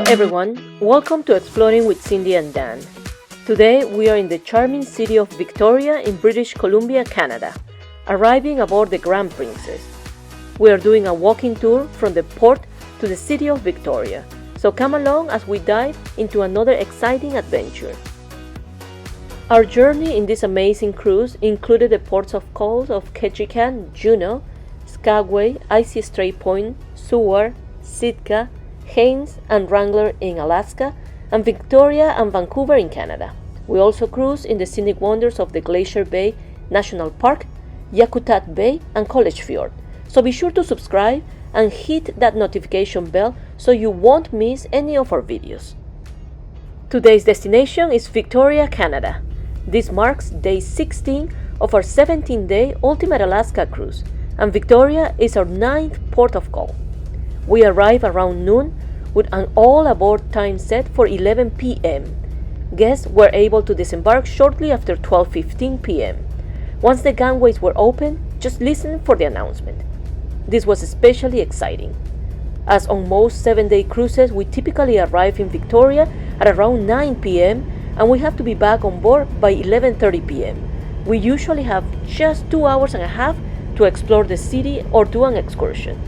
everyone, welcome to Exploring with Cindy and Dan. Today we are in the charming city of Victoria in British Columbia, Canada, arriving aboard the Grand Princess. We are doing a walking tour from the port to the city of Victoria, so come along as we dive into another exciting adventure. Our journey in this amazing cruise included the ports of call of Ketchikan, Juneau, Skagway, Icy Strait Point, Seward, Sitka, Haines and Wrangler in Alaska, and Victoria and Vancouver in Canada. We also cruised in the scenic wonders of the Glacier Bay National Park, Yakutat Bay, and College Fjord. So be sure to subscribe and hit that notification bell so you won't miss any of our videos. Today's destination is Victoria, Canada. This marks day 16 of our 17-day Ultimate Alaska cruise, and Victoria is our 9th port of call. We arrive around noon with an all-aboard time set for 11 p.m. Guests were able to disembark shortly after 12:15 p.m. Once the gangways were open, just listen for the announcement. This was especially exciting, as on most 7-day cruises we typically arrive in Victoria at around 9 p.m. and we have to be back on board by 11:30 p.m. We usually have just 2 hours and a half to explore the city or do an excursion.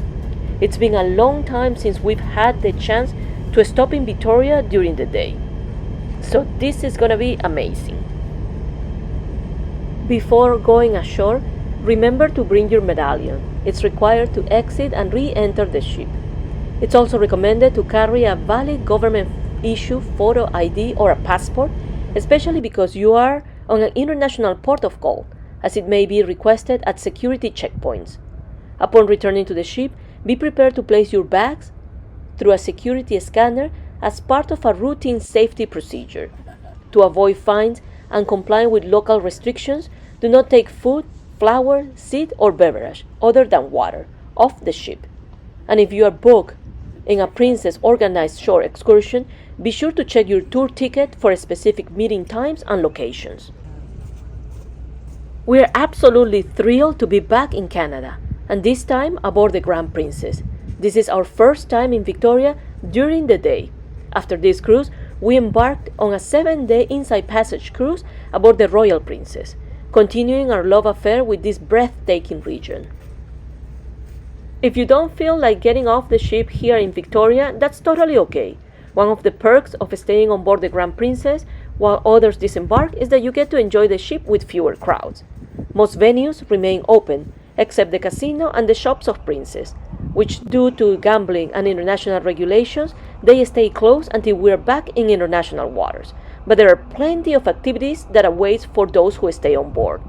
It's been a long time since we've had the chance to stop in Victoria during the day, so this is gonna be amazing. Before going ashore, remember to bring your medallion. It's required to exit and re-enter the ship. It's also recommended to carry a valid government-issued photo ID or a passport, especially because you are on an international port of call, as it may be requested at security checkpoints. Upon returning to the ship, be prepared to place your bags through a security scanner as part of a routine safety procedure. To avoid fines and comply with local restrictions, do not take food, flour, seed, or beverage other than water off the ship. And if you are booked in a Princess organized shore excursion, be sure to check your tour ticket for specific meeting times and locations. We are absolutely thrilled to be back in Canada, and this time aboard the Grand Princess. This is our first time in Victoria during the day. After this cruise, we embarked on a 7-day inside passage cruise aboard the Royal Princess, continuing our love affair with this breathtaking region. If you don't feel like getting off the ship here in Victoria, that's totally okay. One of the perks of staying on board the Grand Princess while others disembark is that you get to enjoy the ship with fewer crowds. Most venues remain open, except the casino and the shops of Princess, which due to gambling and international regulations, they stay closed until we're back in international waters. But there are plenty of activities that await for those who stay on board.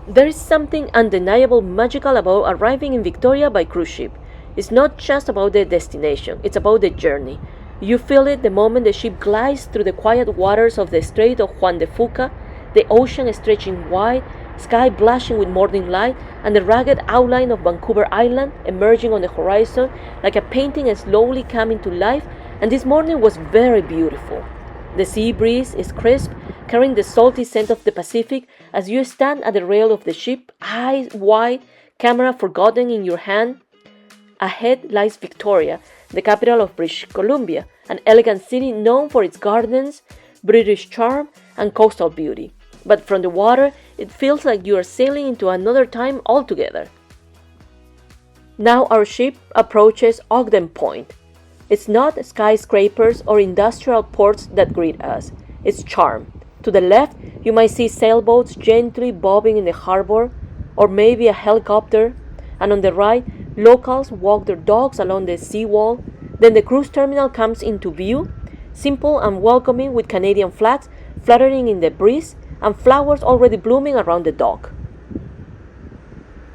There is something undeniable magical about arriving in Victoria by cruise ship. It's not just about the destination, it's about the journey. You feel it the moment the ship glides through the quiet waters of the Strait of Juan de Fuca, the ocean stretching wide, sky blushing with morning light, and the rugged outline of Vancouver Island emerging on the horizon like a painting slowly coming to life, and this morning was very beautiful. The sea breeze is crisp, carrying the salty scent of the Pacific as you stand at the rail of the ship, eyes wide, camera forgotten in your hand. Ahead lies Victoria, the capital of British Columbia, an elegant city known for its gardens, British charm, and coastal beauty. But from the water, it feels like you are sailing into another time altogether. Now our ship approaches Ogden Point. It's not skyscrapers or industrial ports that greet us, it's charm. To the left, you might see sailboats gently bobbing in the harbor, or maybe a helicopter, and on the right, locals walk their dogs along the seawall. Then the cruise terminal comes into view, simple and welcoming with Canadian flags fluttering in the breeze, and flowers already blooming around the dock.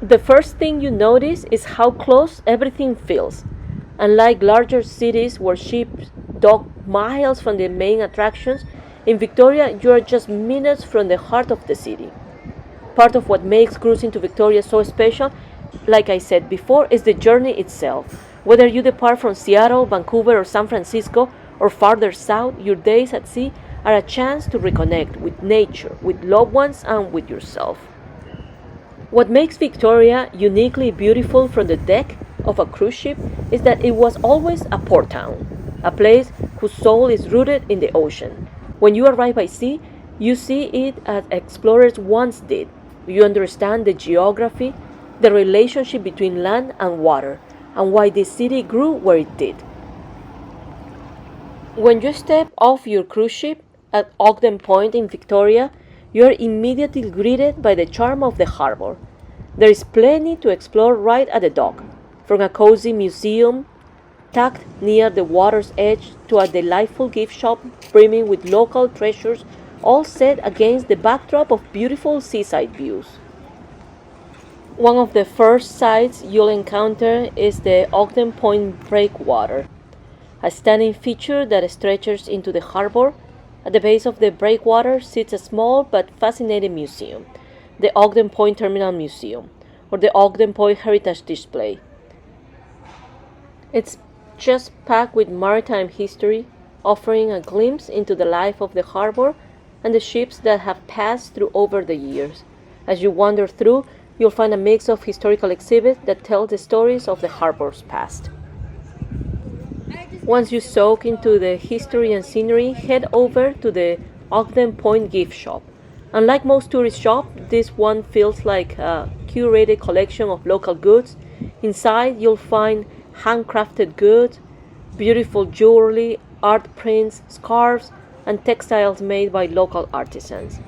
The first thing you notice is how close everything feels. Unlike larger cities where ships dock miles from the main attractions, in Victoria you are just minutes from the heart of the city. Part of what makes cruising to Victoria so special, like I said before, is the journey itself. Whether you depart from Seattle, Vancouver, or San Francisco, or farther south, your days at sea are a chance to reconnect with nature, with loved ones, and with yourself. What makes Victoria uniquely beautiful from the deck of a cruise ship is that it was always a port town, a place whose soul is rooted in the ocean. When you arrive by sea, you see it as explorers once did. You understand the geography, the relationship between land and water, and why the city grew where it did. When you step off your cruise ship at Ogden Point in Victoria, you are immediately greeted by the charm of the harbor. There is plenty to explore right at the dock, from a cozy museum tucked near the water's edge to a delightful gift shop brimming with local treasures, all set against the backdrop of beautiful seaside views. One of the first sights you'll encounter is the Ogden Point Breakwater, a stunning feature that stretches into the harbor. At the base of the breakwater sits a small but fascinating museum, the Ogden Point Terminal Museum, or the Ogden Point Heritage Display. It's just packed with maritime history, offering a glimpse into the life of the harbor and the ships that have passed through over the years. As you wander through, you'll find a mix of historical exhibits that tell the stories of the harbor's past. Once you soak into the history and scenery, head over to the Ogden Point gift shop. Unlike most tourist shops, this one feels like a curated collection of local goods. Inside, you'll find handcrafted goods, beautiful jewelry, art prints, scarves, and textiles made by local artisans.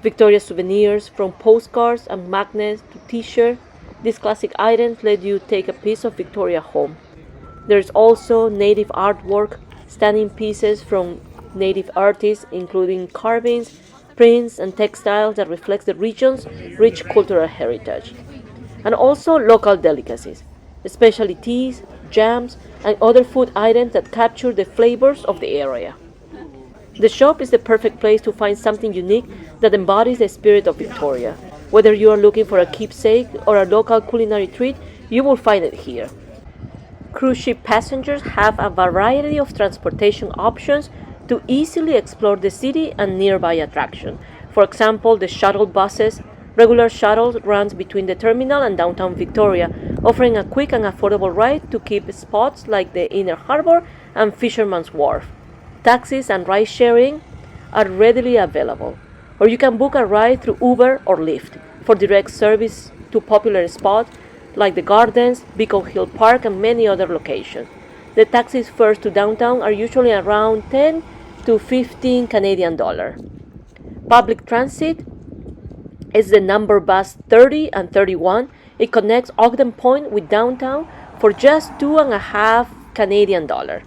Victoria souvenirs, from postcards and magnets to t-shirts, these classic items let you take a piece of Victoria home. There's also native artwork, stunning pieces from native artists, including carvings, prints, and textiles that reflect the region's rich cultural heritage. And also local delicacies, especially teas, jams, and other food items that capture the flavors of the area. The shop is the perfect place to find something unique that embodies the spirit of Victoria. Whether you are looking for a keepsake or a local culinary treat, you will find it here. Cruise ship passengers have a variety of transportation options to easily explore the city and nearby attractions. For example, the shuttle buses. Regular shuttles runs between the terminal and downtown Victoria, offering a quick and affordable ride to keep spots like the Inner Harbor and Fisherman's Wharf. Taxis and ride sharing are readily available, or you can book a ride through Uber or Lyft for direct service to popular spots like the Gardens, Beacon Hill Park, and many other locations. The taxis fares to downtown are usually around 10 to 15 Canadian dollar. Public transit is the number bus 30 and 31. It connects Ogden Point with downtown for just 2.5 Canadian dollar.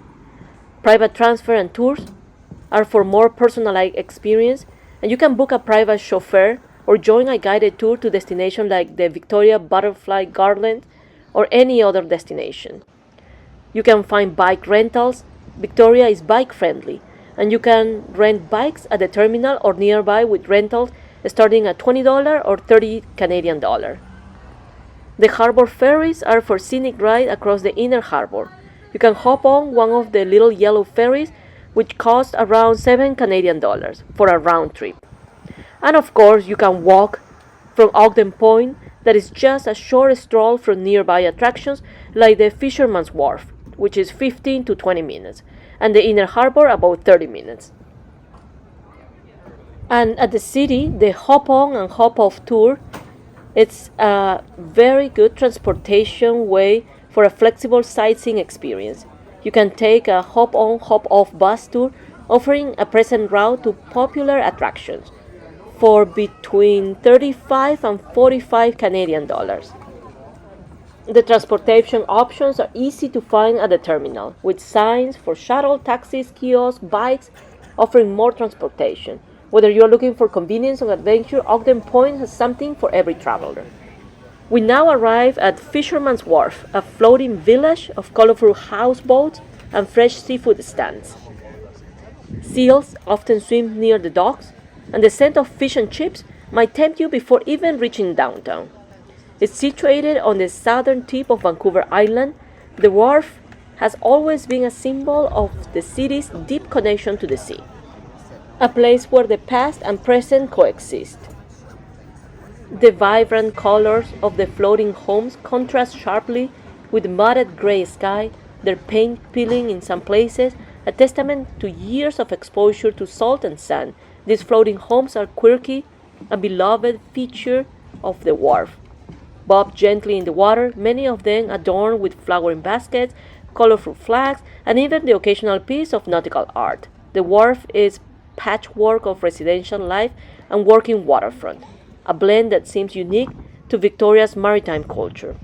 Private transfer and tours are for more personalized experience, and you can book a private chauffeur or join a guided tour to destinations like the Victoria Butterfly Garden or any other destination. You can find bike rentals. Victoria is bike friendly, and you can rent bikes at the terminal or nearby with rentals starting at $20 or 30 Canadian dollar. The harbor ferries are for scenic ride across the inner harbor. You can hop on one of the little yellow ferries, which cost around 7 Canadian dollars for a round trip. And of course, you can walk from Ogden Point, that is just a short stroll from nearby attractions like the Fisherman's Wharf, which is 15 to 20 minutes, and the Inner Harbor about 30 minutes. And at the city, the hop on and hop off tour, it's a very good transportation way for a flexible sightseeing experience. You can take a hop on hop off bus tour offering a present route to popular attractions for between 35 and 45 Canadian dollars. The transportation options are easy to find at the terminal, with signs for shuttle, taxis, kiosks, bikes, offering more transportation. Whether you're looking for convenience or adventure, Ogden Point has something for every traveler. We now arrive at Fisherman's Wharf, a floating village of colorful houseboats and fresh seafood stands. Seals often swim near the docks, and the scent of fish and chips might tempt you before even reaching downtown. It's situated on the southern tip of Vancouver Island. The wharf has always been a symbol of the city's deep connection to the sea, a place where the past and present coexist. The vibrant colors of the floating homes contrast sharply with mudded gray sky, their paint peeling in some places, a testament to years of exposure to salt and sand. These floating homes are quirky, a beloved feature of the wharf. Bob gently in the water, many of them adorned with flowering baskets, colorful flags, and even the occasional piece of nautical art. The wharf is patchwork of residential life and working waterfront, a blend that seems unique to Victoria's maritime culture.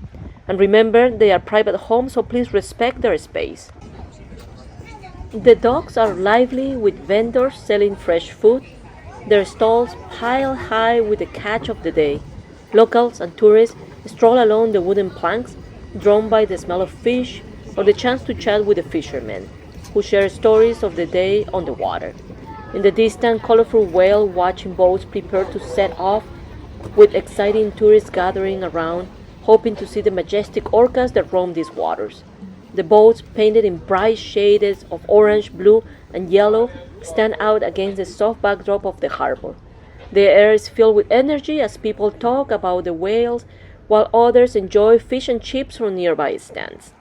And remember, they are private homes, so please respect their space. The docks are lively with vendors selling fresh food, their stalls piled high with the catch of the day. Locals and tourists stroll along the wooden planks, drawn by the smell of fish or the chance to chat with the fishermen, who share stories of the day on the water. In the distance, colorful whale watching boats prepare to set off, with exciting tourists gathering around, hoping to see the majestic orcas that roam these waters. The boats, painted in bright shades of orange, blue, and yellow, stand out against the soft backdrop of the harbor. The air is filled with energy as people talk about the whales, while others enjoy fish and chips from nearby stands.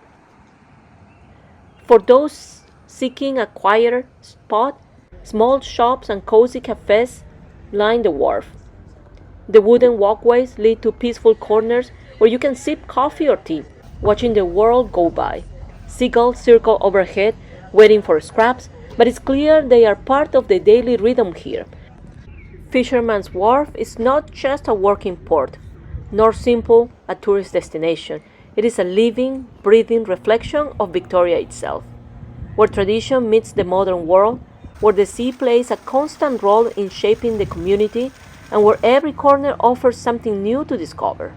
For those seeking a quieter spot, small shops and cozy cafes line the wharf. The wooden walkways lead to peaceful corners where you can sip coffee or tea, watching the world go by. Seagulls circle overhead, waiting for scraps, but it's clear they are part of the daily rhythm here. Fisherman's Wharf is not just a working port, nor simple a tourist destination. It is a living, breathing reflection of Victoria itself, where tradition meets the modern world, where the sea plays a constant role in shaping the community, and where every corner offers something new to discover.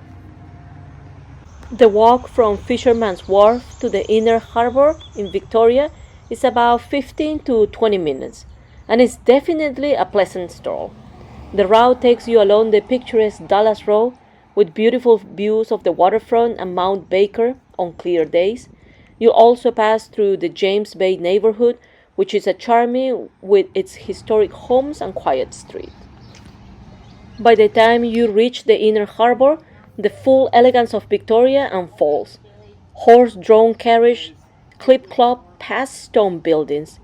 The walk from Fisherman's Wharf to the inner harbor in Victoria is about 15 to 20 minutes, and it's definitely a pleasant stroll. The route takes you along the picturesque Dallas Road with beautiful views of the waterfront and Mount Baker on clear days. You'll also pass through the James Bay neighborhood, which is a charming with its historic homes and quiet street. By the time you reach the inner harbor, the full elegance of Victoria unfolds. Horse-drawn carriage clip-clop past stone buildings.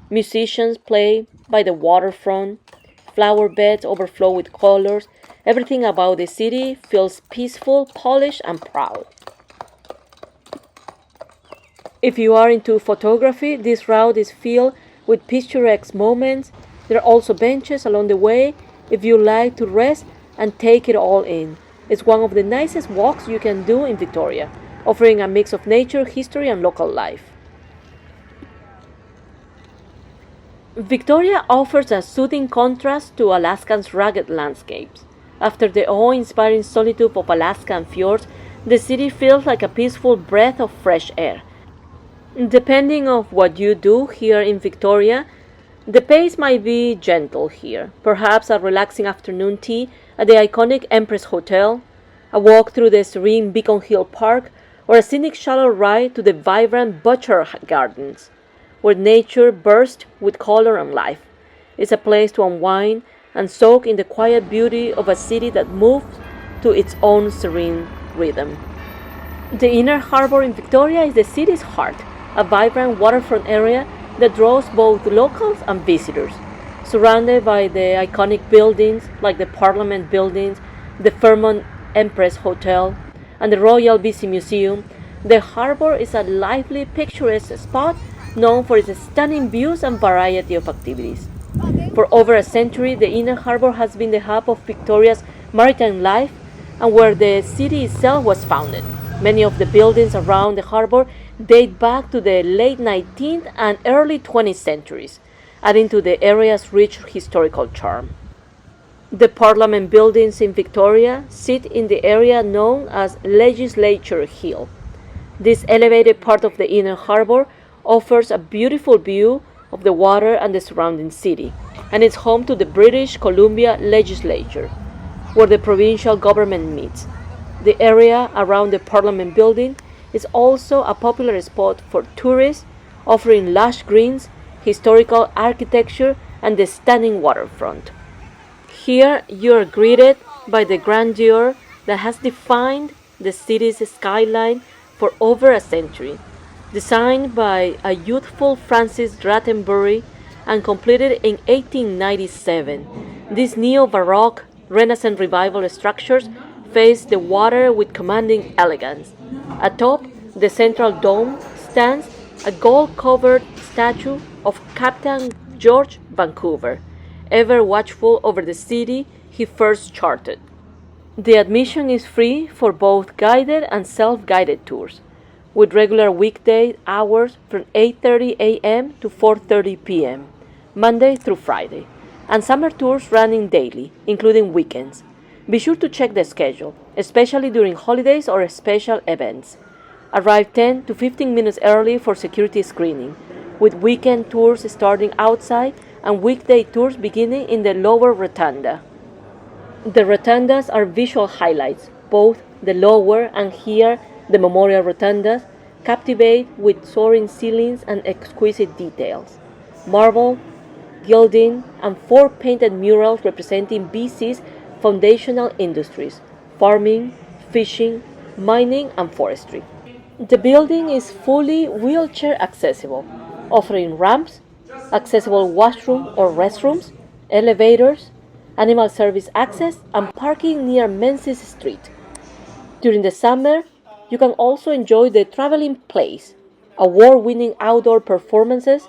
Musicians play by the waterfront. Flower beds overflow with colors. Everything about the city feels peaceful, polished, and proud. If you are into photography, this route is filled with picturesque moments. There are also benches along the way if you like to rest and take it all in. It's one of the nicest walks you can do in Victoria, offering a mix of nature, history, and local life. Victoria offers a soothing contrast to Alaska's rugged landscapes. After the awe-inspiring solitude of Alaskan fjords, the city feels like a peaceful breath of fresh air. Depending on what you do here in Victoria, the pace might be gentle here. Perhaps a relaxing afternoon tea at the iconic Empress Hotel, a walk through the serene Beacon Hill Park, or a scenic shallow ride to the vibrant Butcher Gardens, where nature bursts with color and life. It's a place to unwind and soak in the quiet beauty of a city that moves to its own serene rhythm. The inner harbor in Victoria is the city's heart, a vibrant waterfront area that draws both locals and visitors. Surrounded by the iconic buildings like the Parliament Buildings, the Fairmont Empress Hotel, and the Royal BC Museum, the harbor is a lively, picturesque spot known for its stunning views and variety of activities. For over a century, the inner harbor has been the hub of Victoria's maritime life and where the city itself was founded. Many of the buildings around the harbor date back to the late 19th and early 20th centuries, adding to the area's rich historical charm. The Parliament buildings in Victoria sit in the area known as Legislature Hill. This elevated part of the inner harbor offers a beautiful view of the water and the surrounding city, and is home to the British Columbia Legislature, where the provincial government meets. The area around the Parliament building is also a popular spot for tourists, offering lush greens, historical architecture, and the stunning waterfront. Here you are greeted by the grandeur that has defined the city's skyline for over a century. Designed by a youthful Francis Rattenbury and completed in 1897, these neo-Baroque Renaissance Revival structures face the water with commanding elegance. Atop the central dome stands a gold-covered statue of Captain George Vancouver, ever watchful over the city he first charted. The admission is free for both guided and self-guided tours, with regular weekday hours from 8:30 a.m. to 4:30 p.m., Monday through Friday, and summer tours running daily, including weekends. Be sure to check the schedule, especially during holidays or special events. Arrive 10 to 15 minutes early for security screening, with weekend tours starting outside and weekday tours beginning in the lower rotunda. The rotundas are visual highlights, both the lower and here the memorial rotundas captivate with soaring ceilings and exquisite details. Marble, gilding, and 4 painted murals representing BC's foundational industries: farming, fishing, mining, and forestry. The building is fully wheelchair accessible, offering ramps, accessible washroom or restrooms, elevators, animal service access, and parking near Menzies Street. During the summer, you can also enjoy the Traveling Place, award-winning outdoor performances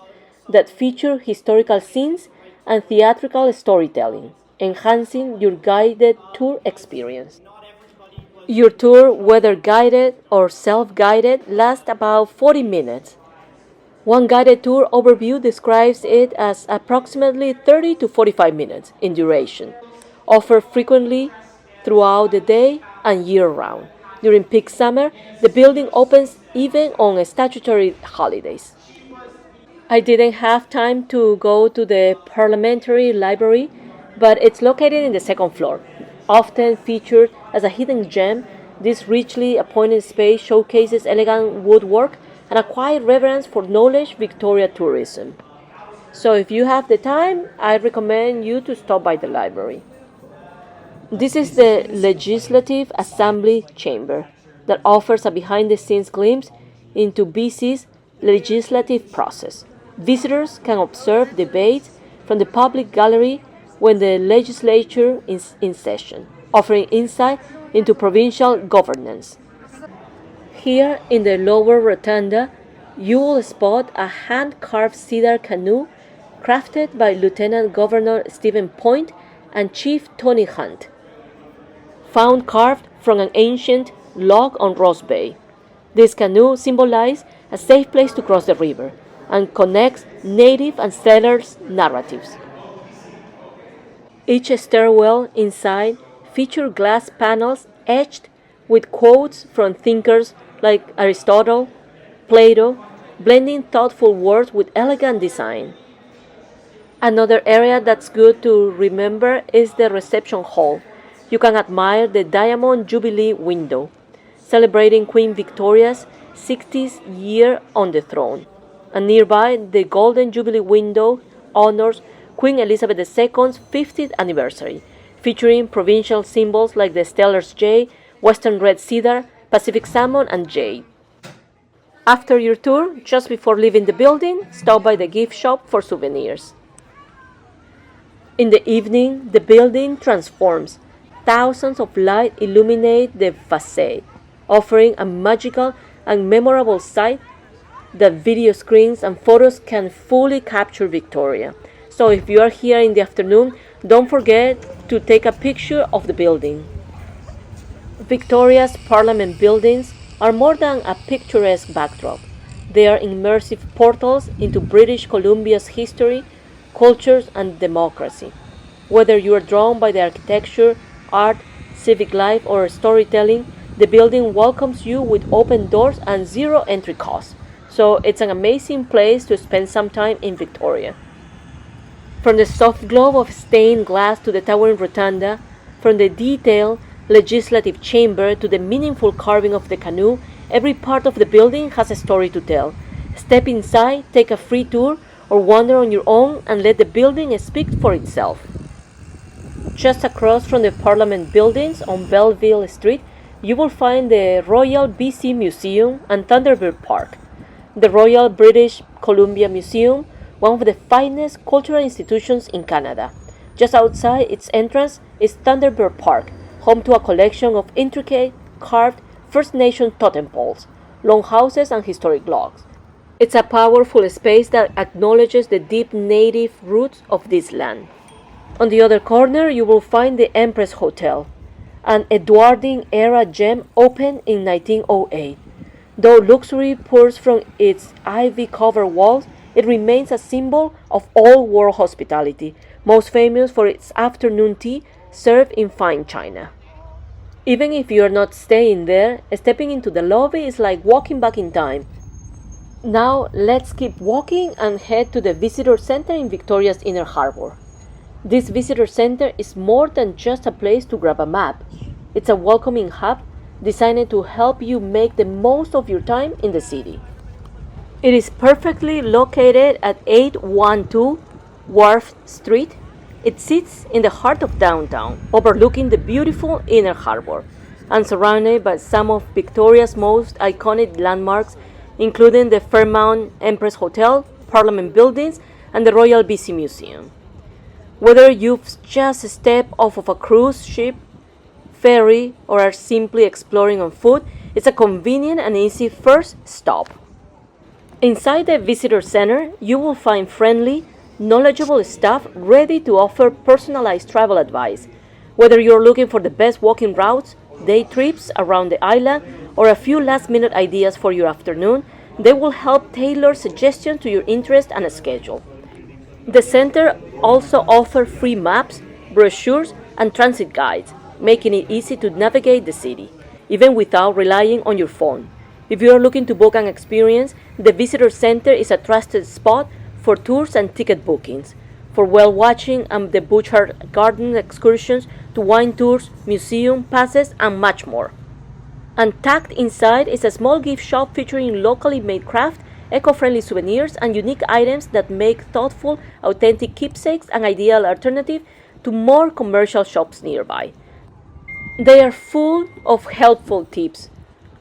that feature historical scenes and theatrical storytelling, enhancing your guided tour experience. Your tour, whether guided or self-guided, lasts about 40 minutes. One guided tour overview describes it as approximately 30 to 45 minutes in duration, offered frequently throughout the day and year-round. During peak summer, the building opens even on statutory holidays. I didn't have time to go to the Parliamentary Library, but it's located in the second floor. Often featured as a hidden gem, this richly appointed space showcases elegant woodwork and a quiet reverence for knowledge Victoria tourism. So if you have the time, I recommend you to stop by the library. This is the Legislative Assembly Chamber that offers a behind-the-scenes glimpse into BC's legislative process. Visitors can observe debates from the public gallery when the legislature is in session, offering insight into provincial governance. Here in the lower rotunda, you will spot a hand-carved cedar canoe crafted by Lieutenant Governor Stephen Point and Chief Tony Hunt, found carved from an ancient log on Ross Bay. This canoe symbolizes a safe place to cross the river and connects native and settlers' narratives. Each stairwell inside features glass panels etched with quotes from thinkers like Aristotle, Plato, blending thoughtful words with elegant design. Another area that's good to remember is the reception hall. You can admire the Diamond Jubilee window, celebrating Queen Victoria's 60th year on the throne. And nearby, the Golden Jubilee window honors Queen Elizabeth II's 50th anniversary, featuring provincial symbols like the Stellar's Jay, Western Red Cedar, Pacific Salmon, and Jade. After your tour, just before leaving the building, stop by the gift shop for souvenirs. In the evening, the building transforms. Thousands of lights illuminate the facade, offering a magical and memorable sight that video screens and photos can fully capture Victoria. So if you are here in the afternoon, don't forget to take a picture of the building. Victoria's Parliament buildings are more than a picturesque backdrop. They are immersive portals into British Columbia's history, cultures, and democracy. Whether you are drawn by the architecture, art, civic life, or storytelling, the building welcomes you with open doors and zero entry costs. So it's an amazing place to spend some time in Victoria. From the soft glow of stained glass to the towering rotunda, from the detailed legislative chamber to the meaningful carving of the canoe, every part of the building has a story to tell. Step inside, take a free tour, or wander on your own and let the building speak for itself. Just across from the Parliament buildings on Belleville Street, you will find the Royal BC Museum and Thunderbird Park, the Royal British Columbia Museum, one of the finest cultural institutions in Canada. Just outside its entrance is Thunderbird Park, home to a collection of intricate, carved First Nation totem poles, longhouses, and historic logs. It's a powerful space that acknowledges the deep native roots of this land. On the other corner, you will find the Empress Hotel, an Edwardian-era gem opened in 1908. Though luxury pours from its ivy-covered walls, it remains a symbol of old-world hospitality, most famous for its afternoon tea served in fine china. Even if you are not staying there, stepping into the lobby is like walking back in time. Now let's keep walking and head to the Visitor Center in Victoria's Inner Harbor. This Visitor Center is more than just a place to grab a map. It's a welcoming hub designed to help you make the most of your time in the city. It is perfectly located at 812 Wharf Street. It sits in the heart of downtown, overlooking the beautiful Inner Harbor, and surrounded by some of Victoria's most iconic landmarks, including the Fairmount Empress Hotel, Parliament Buildings, and the Royal BC Museum. Whether you've just stepped off of a cruise ship, ferry, or are simply exploring on foot, it's a convenient and easy first stop. Inside the Visitor Center, you will find friendly, knowledgeable staff ready to offer personalized travel advice. Whether you're looking for the best walking routes, day trips around the island, or a few last-minute ideas for your afternoon, they will help tailor suggestions to your interest and schedule. The center also offers free maps, brochures, and transit guides, making it easy to navigate the city, even without relying on your phone. If you are looking to book an experience, the Visitor Center is a trusted spot for tours and ticket bookings, for whale watching and the Butchart Garden excursions to wine tours, museum passes, and much more. And tucked inside is a small gift shop featuring locally made craft, eco-friendly souvenirs, and unique items that make thoughtful, authentic keepsakes an ideal alternative to more commercial shops nearby. They are full of helpful tips,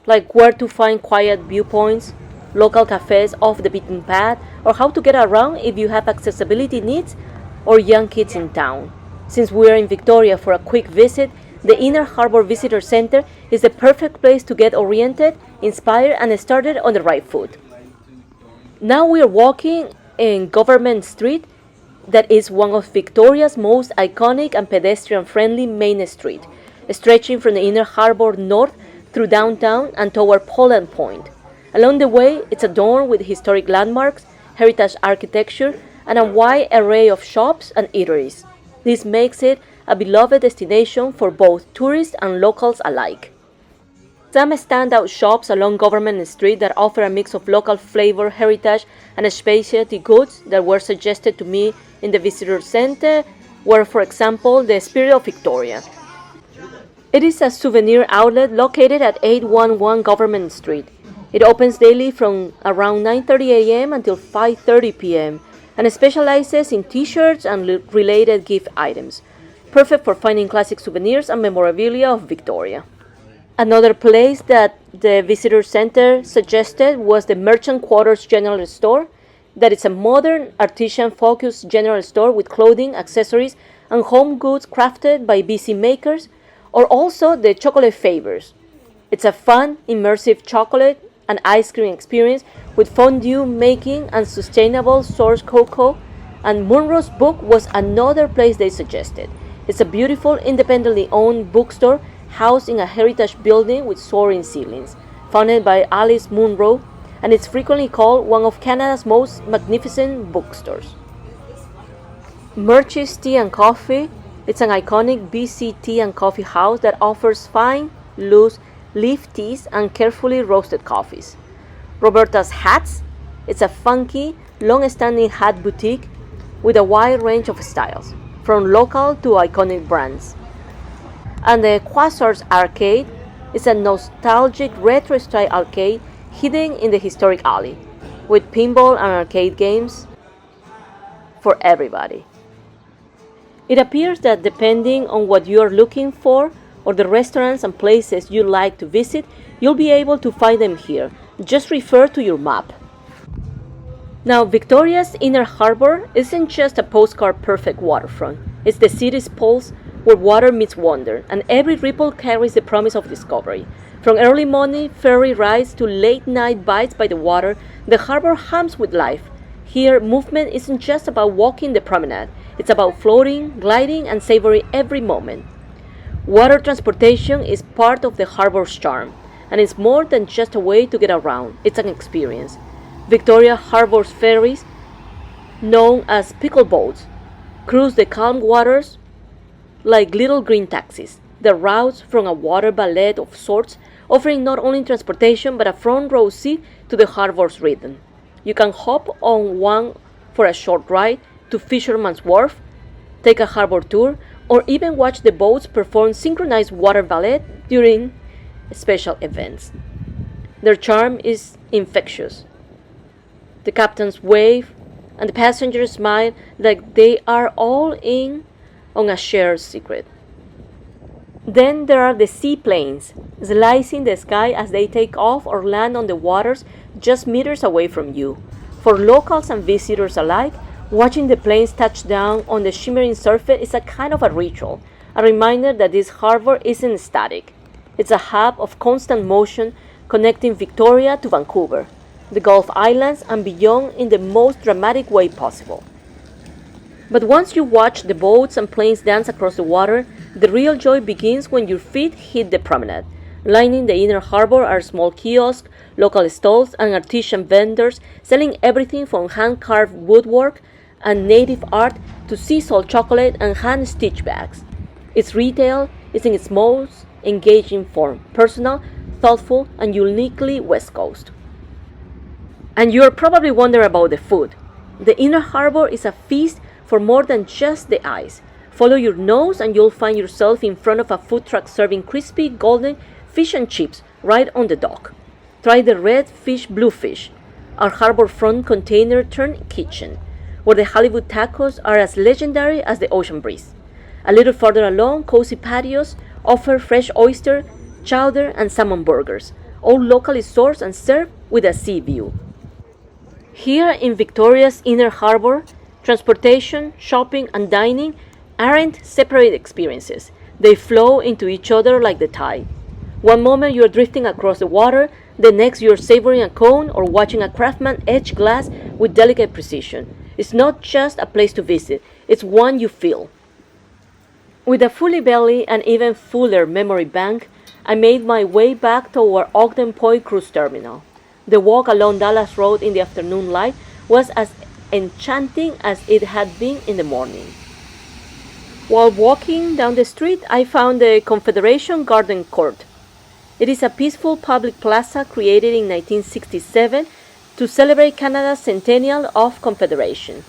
like where to find quiet viewpoints, local cafes off the beaten path, or how to get around if you have accessibility needs or young kids in town. Since we are in Victoria for a quick visit, the Inner Harbor Visitor Center is the perfect place to get oriented, inspired, and started on the right foot. Now we are walking in Government Street, that is one of Victoria's most iconic and pedestrian-friendly main street, stretching from the Inner Harbor north through downtown and toward Poland Point. Along the way, it's adorned with historic landmarks, heritage architecture, and a wide array of shops and eateries. This makes it a beloved destination for both tourists and locals alike. Some standout shops along Government Street that offer a mix of local flavor, heritage, and specialty goods that were suggested to me in the Visitor Center were, for example, the Spirit of Victoria. It is a souvenir outlet located at 811 Government Street. It opens daily from around 9:30 a.m. until 5:30 p.m. and specializes in t-shirts and related gift items, perfect for finding classic souvenirs and memorabilia of Victoria. Another place that the Visitor Center suggested was the Merchant Quarters General Store, that is a modern, artisan-focused general store with clothing, accessories, and home goods crafted by BC makers, or also the Chocolate Favors. It's a fun, immersive chocolate and ice cream experience with fondue making and sustainable source cocoa, and Munro's Book was another place they suggested. It's a beautiful, independently owned bookstore housed in a heritage building with soaring ceilings, founded by Alice Munro, and it's frequently called one of Canada's most magnificent bookstores. Murchie's Tea and Coffee. It's an iconic BC tea and coffee house that offers fine, loose leaf teas and carefully roasted coffees. Roberta's Hats. It's a funky, long-standing hat boutique with a wide range of styles, from local to iconic brands. And the Quasars Arcade is a nostalgic retro-style arcade hidden in the historic alley, with pinball and arcade games for everybody. It appears that depending on what you are looking for, or the restaurants and places you like to visit, you'll be able to find them here. Just refer to your map. Now, Victoria's Inner Harbor isn't just a postcard perfect waterfront. It's the city's pulse where water meets wonder, and every ripple carries the promise of discovery. From early morning ferry rides to late night bites by the water, the harbor hums with life. Here, movement isn't just about walking the promenade, it's about floating, gliding, and savoring every moment. Water transportation is part of the harbor's charm, and it's more than just a way to get around, it's an experience. Victoria Harbor's ferries, known as pickle boats, cruise the calm waters like little green taxis. The routes from a water ballet of sorts, offering not only transportation but a front row seat to the harbor's rhythm. You can hop on one for a short ride to Fisherman's Wharf, take a harbor tour, or even watch the boats perform synchronized water ballet during special events. Their charm is infectious. The captains wave, and the passengers smile like they are all in on a shared secret. Then there are the seaplanes, slicing the sky as they take off or land on the waters just meters away from you. For locals and visitors alike, watching the planes touch down on the shimmering surface is a kind of a ritual, a reminder that this harbor isn't static. It's a hub of constant motion connecting Victoria to Vancouver, the Gulf Islands, and beyond in the most dramatic way possible. But once you watch the boats and planes dance across the water, the real joy begins when your feet hit the promenade. Lining the inner harbor are small kiosks, local stalls, and artisan vendors selling everything from hand-carved woodwork and native art to sea salt chocolate and hand-stitched bags. Its retail is in its most engaging form, personal, thoughtful, and uniquely West Coast. And you're probably wondering about the food. The Inner Harbor is a feast for more than just the eyes. Follow your nose and you'll find yourself in front of a food truck serving crispy, golden fish and chips right on the dock. Try the red fish bluefish, our harborfront container turned kitchen, where the Hollywood tacos are as legendary as the ocean breeze. A little further along, cozy patios offer fresh oyster, chowder, and salmon burgers, all locally sourced and served with a sea view. Here in Victoria's Inner Harbor, transportation, shopping, and dining aren't separate experiences. They flow into each other like the tide. One moment you're drifting across the water, the next you're savoring a cone or watching a craftsman etch glass with delicate precision. It's not just a place to visit, it's one you feel. With a fully belly and even fuller memory bank, I made my way back toward Ogden Point Cruise Terminal. The walk along Dallas Road in the afternoon light was as enchanting as it had been in the morning. While walking down the street, I found the Confederation Garden Court. It is a peaceful public plaza created in 1967 to celebrate Canada's centennial of Confederation.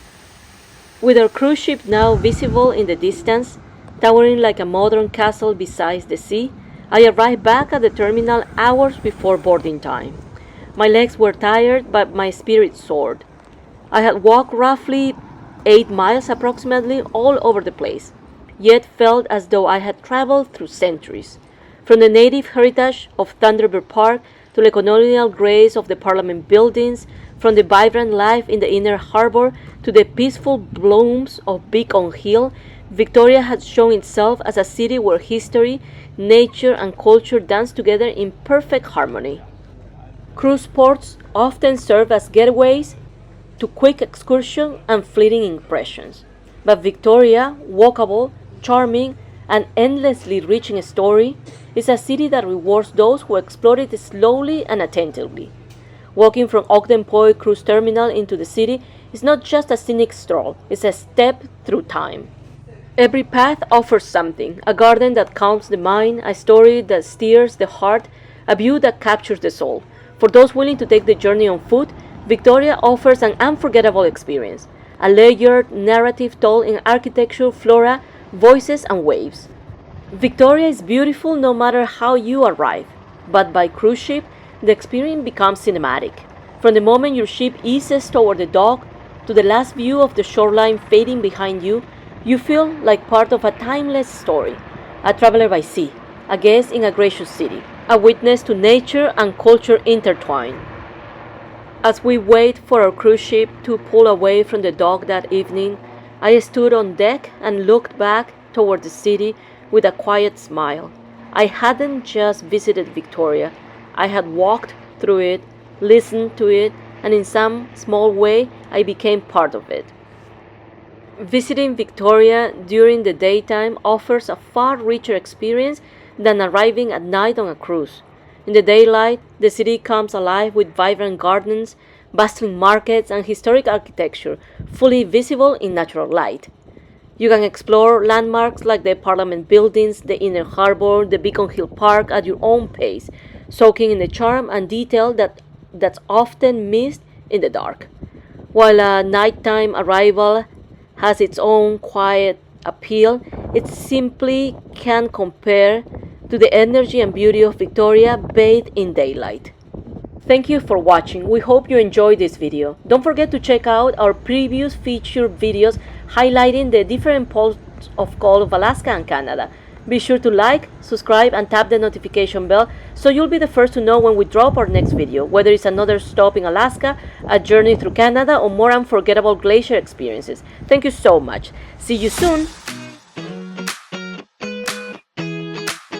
With our cruise ship now visible in the distance, towering like a modern castle beside the sea, I arrived back at the terminal hours before boarding time. My legs were tired, but my spirit soared. I had walked roughly 8 miles approximately all over the place, yet felt as though I had traveled through centuries. From the native heritage of Thunderbird Park to the colonial grace of the Parliament buildings, from the vibrant life in the Inner Harbor to the peaceful blooms of Beacon Hill, Victoria had shown itself as a city where history, nature, and culture dance together in perfect harmony. Cruise ports often serve as getaways to quick excursion and fleeting impressions. But Victoria, walkable, charming, and endlessly rich in story, is a city that rewards those who explore it slowly and attentively. Walking from Ogden Point Cruise Terminal into the city is not just a scenic stroll, it's a step through time. Every path offers something, a garden that calms the mind, a story that stirs the heart, a view that captures the soul. For those willing to take the journey on foot, Victoria offers an unforgettable experience, a layered narrative told in architecture, flora, voices, and waves. Victoria is beautiful no matter how you arrive, but by cruise ship, the experience becomes cinematic. From the moment your ship eases toward the dock to the last view of the shoreline fading behind you, you feel like part of a timeless story, a traveler by sea, a guest in a gracious city, a witness to nature and culture intertwined. As we wait for our cruise ship to pull away from the dock that evening, I stood on deck and looked back toward the city with a quiet smile. I hadn't just visited Victoria, I had walked through it, listened to it, and in some small way I became part of it. Visiting Victoria during the daytime offers a far richer experience than arriving at night on a cruise. In the daylight, the city comes alive with vibrant gardens, bustling markets, and historic architecture, fully visible in natural light. You can explore landmarks like the Parliament buildings, the Inner Harbour, the Beacon Hill Park at your own pace, soaking in the charm and detail that's often missed in the dark. While a nighttime arrival has its own quiet appeal, it simply can't compare to the energy and beauty of Victoria bathed in daylight. Thank you for watching. We hope you enjoyed this video. Don't forget to check out our previous featured videos highlighting the different ports of call of Alaska and Canada. Be sure to like, subscribe, and tap the notification bell so you'll be the first to know when we drop our next video, whether it's another stop in Alaska, a journey through Canada, or more unforgettable glacier experiences. Thank you so much. See you soon!